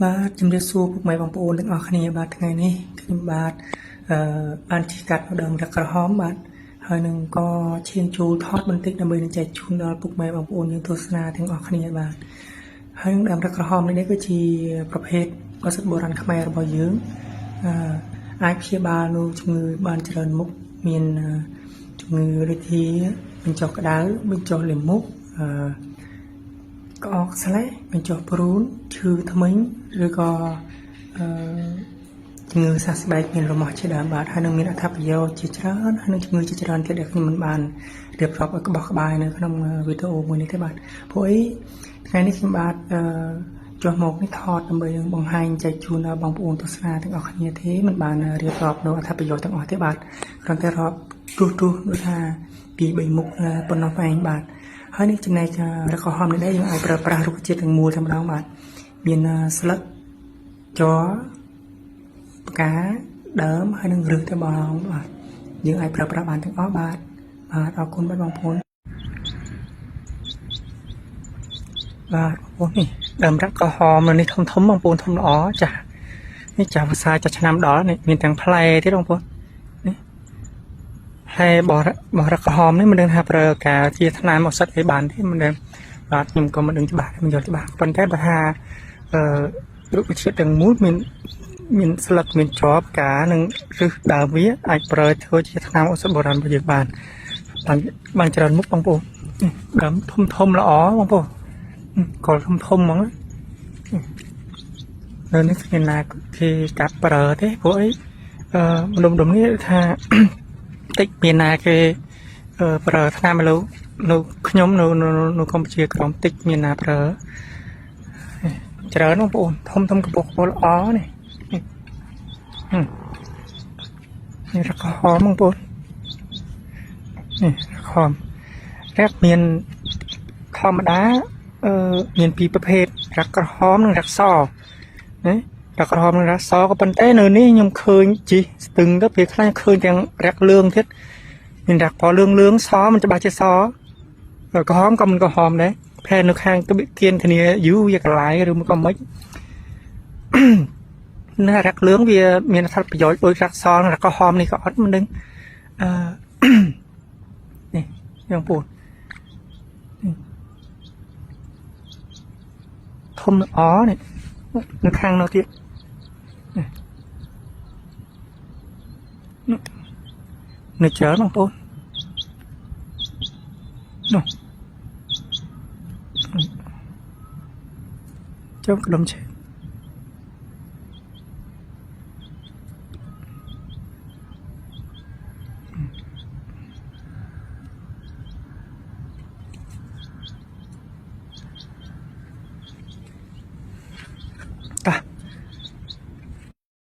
បាទជំរាបសួរពុកម៉ែបងប្អូនទាំងអស់គ្នាបាទថ្ងៃនេះខ្ញុំបាទបានជិះកាត់ម្ដងរកក្រហមបាទហើយនឹងក៏ឈានចូលថតបន្តិចដើម្បីនឹងចែកជូនដល់ពុកម៉ែបងប្អូនយើងទស្សនាទាំងអស់គ្នាបាទហើយនឹងដើមរកក្រហមនេះគឺជាប្រភេទឱសថបុរាណខ្មែររបស់យើងអាចព្យាបាលនូវជំងឺបានច្រើនមុខមានជំងឺដូចជាបញ្ចុះក្តៅបញ្ចុះលាមកក្អកស្លេះបញ្ចុះព្រូនឈឺធ្មេញឬក៏ជំងឺសះស្បែកមានរមាស់ជាដើមបាទហើយនឹងមានអត្ថប្រយោជន៍ជាច្រើនហើយនឹងជំងឺជាច្រើនទៀតដែលខ្ញុំមិនបានរៀបរាប់ឲ្យក្បោះក្បាយនៅក្នុងវីដេអូមួយនេះទេបាទព្រោះអីថ្ងៃនេះខ្ញុំបាទចុះមកនេះថតដើម្បីបង្ហាញចែកជូនដល់បងប្អូនទស្សនាទាំងអស់គ្នាទេមិនបានរៀបរាប់នៅអត្ថប្រយោជន៍ទាំងអស់ទេបាទគ្រាន់តែរាប់ទូដូចថា2 3មុខប៉ុណ្ណោះឯងបាទហើយនេះចំណែករកក្រហមនេះដែរយើងអាចប្រើប្រាស់រុក្ខជាតិទាំងមូលតែម្ដងបាទមានស្លឹកជ័រផ្កាដើមហើយនឹងឫសតែម្ដងបាទយើងអាចប្រើប្រាស់បានទាំងអស់បាទអរគុណបាទបងប្អូនបាទបងប្អូននេះដើមរកក្រហមនេះធំបងប្អូនធំល្អចាស់នេះចាស់ភាសាចាស់ឆ្នាំដល់នេះមានទាំងផ្លែទៀតបងប្អូននេះផ្លែបរកក្រហមនេះមិនដឹងថាប្រើការជាថ្នាំឱសថអីបានទេមិនដឹងបាទខ្ញុំក៏មិនដឹងច្បាស់មិនយល់ច្បាស់ប៉ុន្តែបើថារុក្ខជាតិទាំងមូលមានស្លឹកមានជាប់កានិងឫសដើមវាអាចប្រើធ្វើជាថ្នាំឱសថបុរាណរបស់យើងបានច្រើនមុខបងប្អូនដើមធំល្អបងប្អូនកលធំហ្មងនៅនេះគ្មានណាគេកាត់ប្រើទេព្រោះអីម្ដុំនេះថាតិចមានណាគេប្រើថ្នាំឥឡូវនៅខ្ញុំនៅកម្ពុជាក្រមតិចមានណាប្រើច្រើនបងប្អូនធំកំពុះល្អនេះនេះរកក្រហមបងប្អូននេះរកក្រហមរកមានធម្មតាមានពីរប្រភេទរកក្រហមនិងរកសណារកក្រហមនិងរកសក៏ប៉ុន្តែនៅនេះខ្ញុំឃើញជីស្ទឹងទៅពេលខ្លះឃើញទាំងរកលឿងទៀតមានរកពណ៌លឿងសមិនច្បាស់ជាសក្រហមក៏មិនក្រហមដែរផែននៅខាងទៅគៀនគ្នាយូរវាកន្លាយឬមកក៏មិនណារកលឿងវាមានអត្ថប្រយោជន៍ដូចរកសនិងរកក្រហមនេះក៏អត់មិនដឹងនេះបងប្អូនធំល្អនេះនៅខាងនោះទៀតនៅច្រើនបងប្អូននោះចូលក្ដុំឆេ